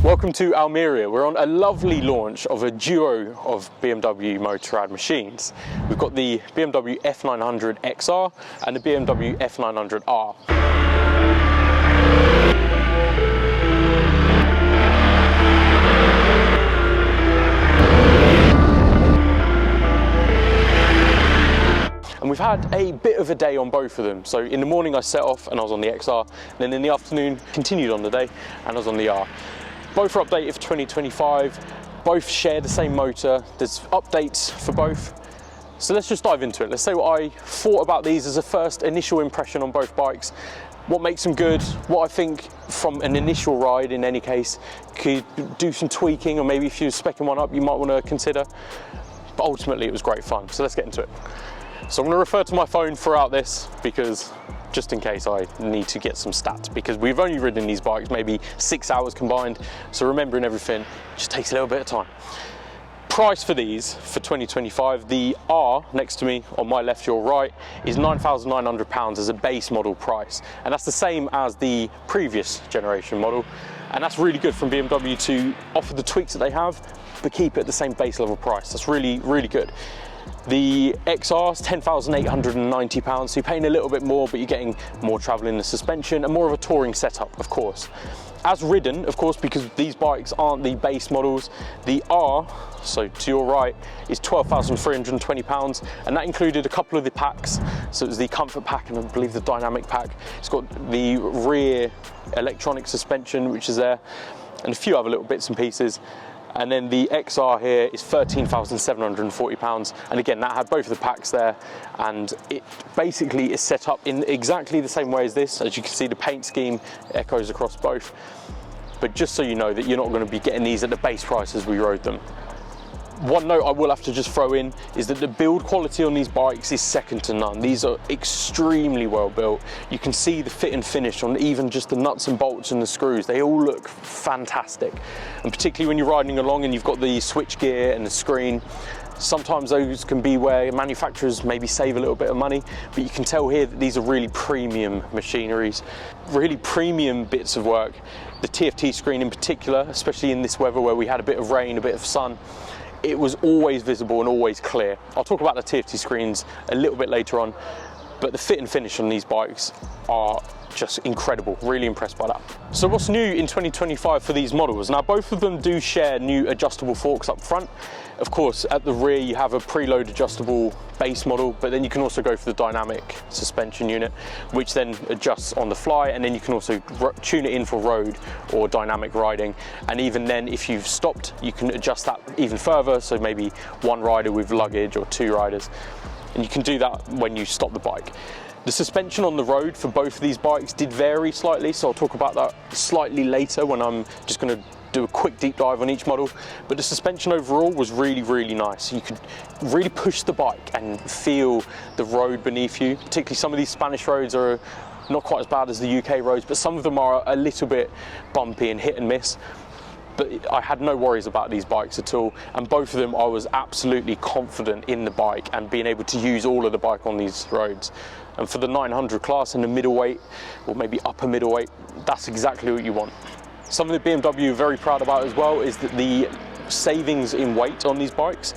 Welcome to Almeria. We're on a lovely launch of a duo of BMW Motorrad machines. We've got the BMW F900 XR and the BMW F900R. And we've had a bit of a day on both of them. So in the morning I set off and I was on the XR, and then in the afternoon continued on the day and I was on the R. Both are updated for 2025, both share the same motor, there's updates for both. So let's just dive into it. Let's say what I thought about these as a first initial impression on both bikes, what makes them good, what I think from an initial ride in any case, could do some tweaking, or maybe if you're speccing one up you might want to consider. But ultimately it was great fun, so let's get into it. So I'm going to refer to my phone throughout this because just in case I need to get some stats, because we've only ridden these bikes maybe 6 hours combined, so remembering everything just takes a little bit of time. Price for these for 2025, the R next to me on my left, your right, is £9,900 as a base model price, and that's the same as the previous generation model, and that's really good from BMW to offer the tweaks that they have but keep it at the same base level price. That's really, really good. The XR is £10,890, so you're paying a little bit more, but you're getting more travel in the suspension and more of a touring setup, of course. As ridden, of course, because these bikes aren't the base models, the R, so to your right, is £12,320, and that included a couple of the packs. So it was the comfort pack and I believe the dynamic pack. It's got the rear electronic suspension, which is there, and a few other little bits and pieces. And then the XR here is £13,740, and again that had both of the packs there, and it basically is set up in exactly the same way as this. As you can see, the paint scheme echoes across both, but just so you know that you're not going to be getting these at the base price as we rode them. One note I will have to just throw in is that the build quality on these bikes is second to none. These are extremely well built. You can see the fit and finish on even just the nuts and bolts and the screws. They all look fantastic. And particularly when you're riding along and you've got the switch gear and the screen, sometimes those can be where manufacturers maybe save a little bit of money, but you can tell here that these are really premium machineries, really premium bits of work. The TFT screen in particular, especially in this weather where we had a bit of rain, a bit of sun, it was always visible and always clear. I'll talk about the TFT screens a little bit later on, but the fit and finish on these bikes are just incredible. Really impressed by that. So what's new in 2025 for these models? Now both of them do share new adjustable forks up front. Of course, at the rear you have a preload adjustable base model, but then you can also go for the dynamic suspension unit, which then adjusts on the fly, and then you can also tune it in for road or dynamic riding. And even then, if you've stopped, you can adjust that even further, so maybe one rider with luggage or two riders, and you can do that when you stop the bike. The suspension on the road for both of these bikes did vary slightly, so I'll talk about that slightly later when I'm just going to do a quick deep dive on each model. But the suspension overall was really, really nice. You could really push the bike and feel the road beneath you. Particularly some of these Spanish roads are not quite as bad as the UK roads, but some of them are a little bit bumpy and hit and miss. But I had no worries about these bikes at all, and both of them I was absolutely confident in the bike and being able to use all of the bike on these roads. And for the 900 class and the middleweight, or maybe upper middleweight, that's exactly what you want. Something that BMW are very proud about as well is that the savings in weight on these bikes.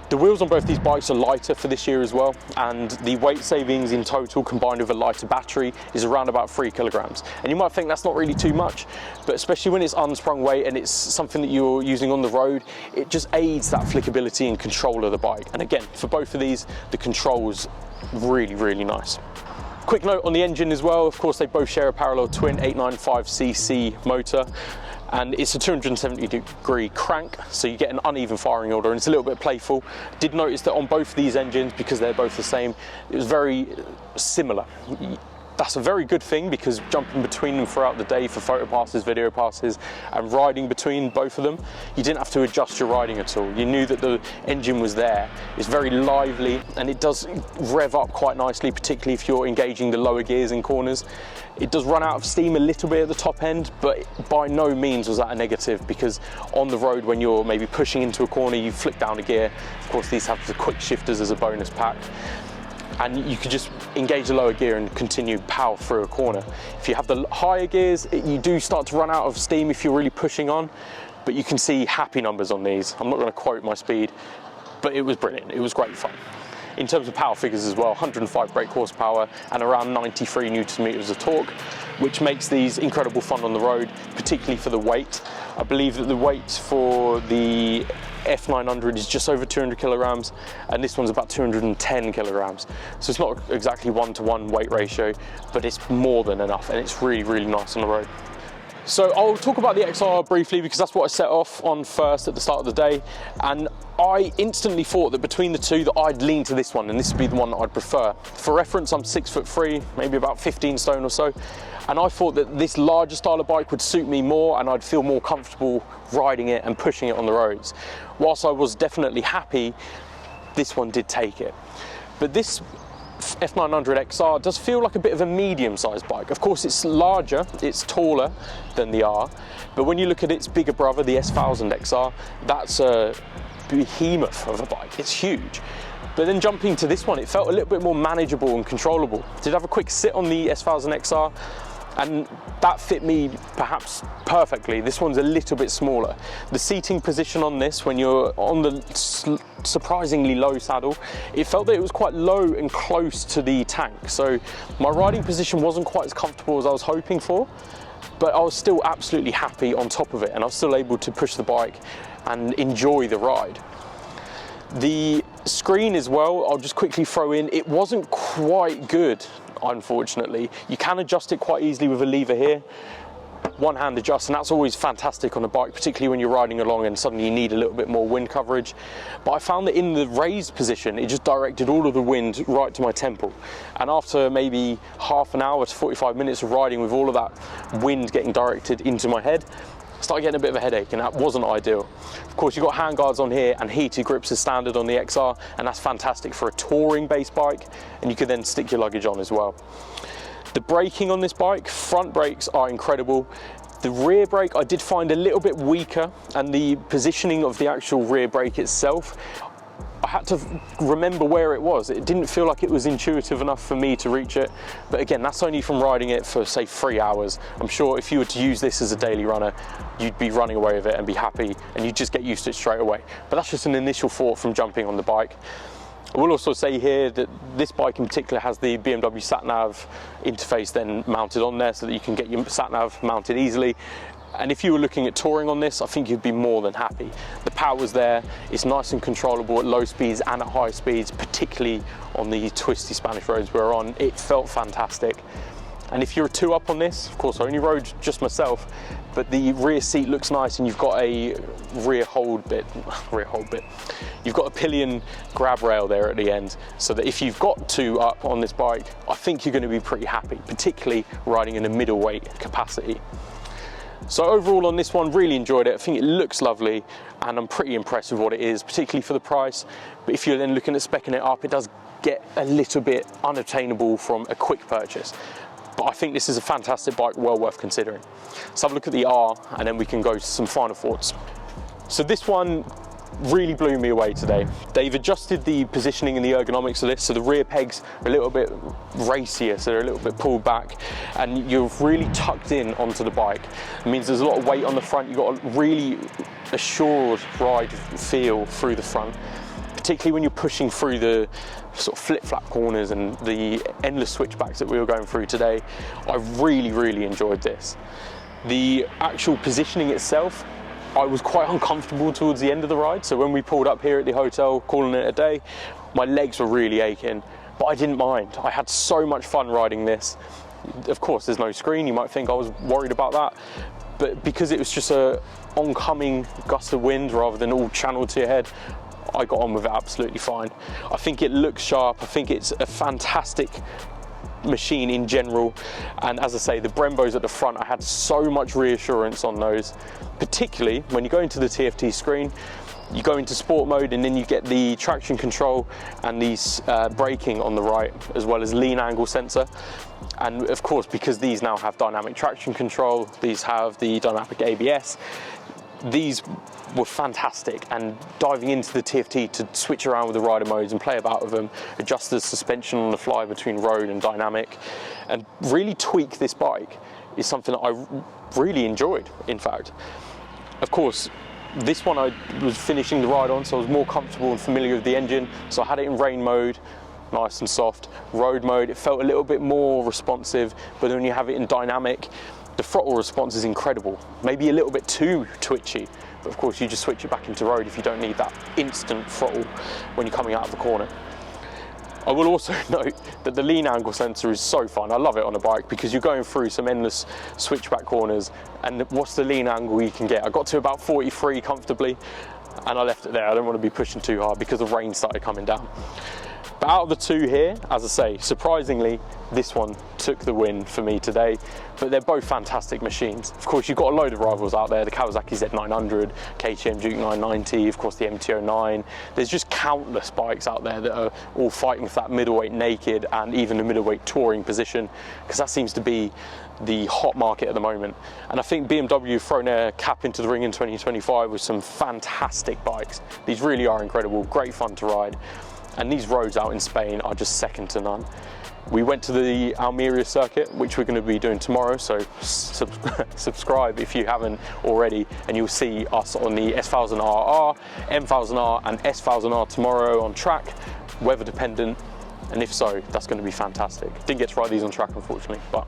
The wheels on both these bikes are lighter for this year as well, and the weight savings in total combined with a lighter battery is around about 3 kilograms. And you might think that's not really too much, but especially when it's unsprung weight and it's something that you're using on the road, it just aids that flickability and control of the bike. And again, for both of these, the control's really, really nice. Quick note on the engine as well, of course they both share a parallel twin 895cc motor, and it's a 270-degree crank, so you get an uneven firing order, and it's a little bit playful. Did notice that on both these engines, because they're both the same, it was very similar. That's a very good thing, because jumping between them throughout the day for photo passes, video passes, and riding between both of them, you didn't have to adjust your riding at all. You knew that the engine was there. It's very lively, and it does rev up quite nicely, particularly if you're engaging the lower gears in corners. It does run out of steam a little bit at the top end, but by no means was that a negative, because on the road when you're maybe pushing into a corner, you flick down a gear. Of course, these have the quick shifters as a bonus pack. and you could just engage the lower gear and continue power through a corner. If you have the higher gears, you do start to run out of steam if you're really pushing on, but you can see happy numbers on these. I'm not going to quote my speed, but it was brilliant. It was great fun. In terms of power figures as well, 105 brake horsepower and around 93 newton meters of torque, which makes these incredible fun on the road, particularly for the weight. I believe that the weight for the F900 is just over 200 kilograms, and this one's about 210 kilograms. So it's not exactly 1-to-1 weight ratio, but it's more than enough, and it's really, really nice on the road. So I'll talk about the XR briefly because that's what I set off on first at the start of the day, and I instantly thought that between the two that I'd lean to this one, and this would be the one that I'd prefer. For reference, I'm 6'3", maybe about 15 stone or so, and I thought that this larger style of bike would suit me more and I'd feel more comfortable riding it and pushing it on the roads. Whilst I was definitely happy, this one did take it. But this F900 XR does feel like a bit of a medium-sized bike. Of course, it's larger, it's taller than the R, but when you look at its bigger brother, the S1000 XR, that's a behemoth of a bike. It's huge. But then jumping to this one, it felt a little bit more manageable and controllable. Did have a quick sit on the S1000 XR, and that fit me perhaps perfectly. This one's a little bit smaller. The seating position on this, when you're on the surprisingly low saddle, it felt that it was quite low and close to the tank. So my riding position wasn't quite as comfortable as I was hoping for, but I was still absolutely happy on top of it, and I was still able to push the bike and enjoy the ride. The screen as well, I'll just quickly throw in, it wasn't quite good, unfortunately. You can adjust it quite easily with a lever here, one hand adjust, and that's always fantastic on a bike, particularly when you're riding along and suddenly you need a little bit more wind coverage. But I found that in the raised position, it just directed all of the wind right to my temple. And after maybe half an hour to 45 minutes of riding with all of that wind getting directed into my head, I started getting a bit of a headache, and that wasn't ideal. Of course, you've got handguards on here and heated grips as standard on the XR, and that's fantastic for a touring based bike, and you can then stick your luggage on as well. The braking on this bike, front brakes are incredible. The rear brake I did find a little bit weaker, and the positioning of the actual rear brake itself, I had to remember where it was. It didn't feel like it was intuitive enough for me to reach it. But again, that's only from riding it for say 3 hours. I'm sure if you were to use this as a daily runner, you'd be running away with it and be happy, and you'd just get used to it straight away. But that's just an initial thought from jumping on the bike. I will also say here that this bike in particular has the BMW sat-nav interface then mounted on there so that you can get your sat-nav mounted easily. And if you were looking at touring on this, I think you'd be more than happy. The power's there, it's nice and controllable at low speeds and at high speeds, particularly on the twisty Spanish roads we're on. It felt fantastic. And if you're a 2-up on this, of course I only rode just myself, but the rear seat looks nice, and you've got a rear hold bit. You've got a pillion grab rail there at the end, so that if you've got 2-up on this bike, I think you're going to be pretty happy, particularly riding in a middleweight capacity. So overall on this one, really enjoyed it. I think it looks lovely, and I'm pretty impressed with what it is, particularly for the price. But if you're then looking at speccing it up, it does get a little bit unattainable from a quick purchase. But I think this is a fantastic bike, well worth considering. Let's have a look at the R, and then we can go to some final thoughts. So this one really blew me away today. They've adjusted the positioning and the ergonomics of this, so the rear pegs are a little bit racier, so they're a little bit pulled back, and you're really tucked in onto the bike. It means there's a lot of weight on the front. You've got a really assured ride feel through the front, particularly when you're pushing through the sort of flip-flap corners and the endless switchbacks that we were going through today. I really, really enjoyed this. The actual positioning itself, I was quite uncomfortable towards the end of the ride. So when we pulled up here at the hotel, calling it a day, my legs were really aching, but I didn't mind. I had so much fun riding this. Of course, there's no screen. You might think I was worried about that, but because it was just a oncoming gust of wind rather than all channeled to your head, I got on with it absolutely fine. I think it looks sharp. I think it's a fantastic machine in general, and as I say, the Brembos at the front, I had so much reassurance on those, particularly when you go into the TFT screen, you go into sport mode, and then you get the traction control and these braking on the right, as well as lean angle sensor. And of course, because these now have dynamic traction control, these have the dynamic ABS, these were fantastic, and diving into the TFT to switch around with the rider modes and play about with them, adjust the suspension on the fly between road and dynamic, and really tweak this bike is something that I really enjoyed, in fact. Of course, this one I was finishing the ride on, so I was more comfortable and familiar with the engine, so I had it in rain mode, nice and soft. Road mode, it felt a little bit more responsive, but when you have it in dynamic, the throttle response is incredible. Maybe a little bit too twitchy, but of course you just switch it back into road if you don't need that instant throttle when you're coming out of the corner. I will also note that the lean angle sensor is so fun. I love it on a bike because you're going through some endless switchback corners, and what's the lean angle you can get? I got to about 43 comfortably, and I left it there. I don't want to be pushing too hard because the rain started coming down. But out of the two here, as I say, surprisingly, this one took the win for me today, but they're both fantastic machines. Of course, you've got a load of rivals out there, the Kawasaki Z900, KTM Duke 990, of course the MT-09. There's just countless bikes out there that are all fighting for that middleweight naked and even the middleweight touring position, because that seems to be the hot market at the moment. And I think BMW have thrown their cap into the ring in 2025 with some fantastic bikes. These really are incredible, great fun to ride. And these roads out in Spain are just second to none. We went to the Almeria circuit, which we're going to be doing tomorrow, so subscribe if you haven't already, and you'll see us on the S1000RR, M1000R and S1000R tomorrow on track, weather dependent, and if so, that's going to be fantastic. Didn't get to ride these on track, unfortunately, but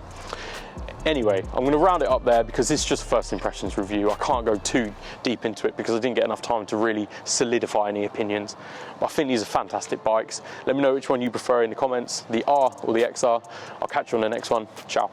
anyway, I'm going to round it up there because this is just first impressions review. I can't go too deep into it because I didn't get enough time to really solidify any opinions. But I think these are fantastic bikes. Let me know which one you prefer in the comments, the R or the XR. I'll catch you on the next one. Ciao.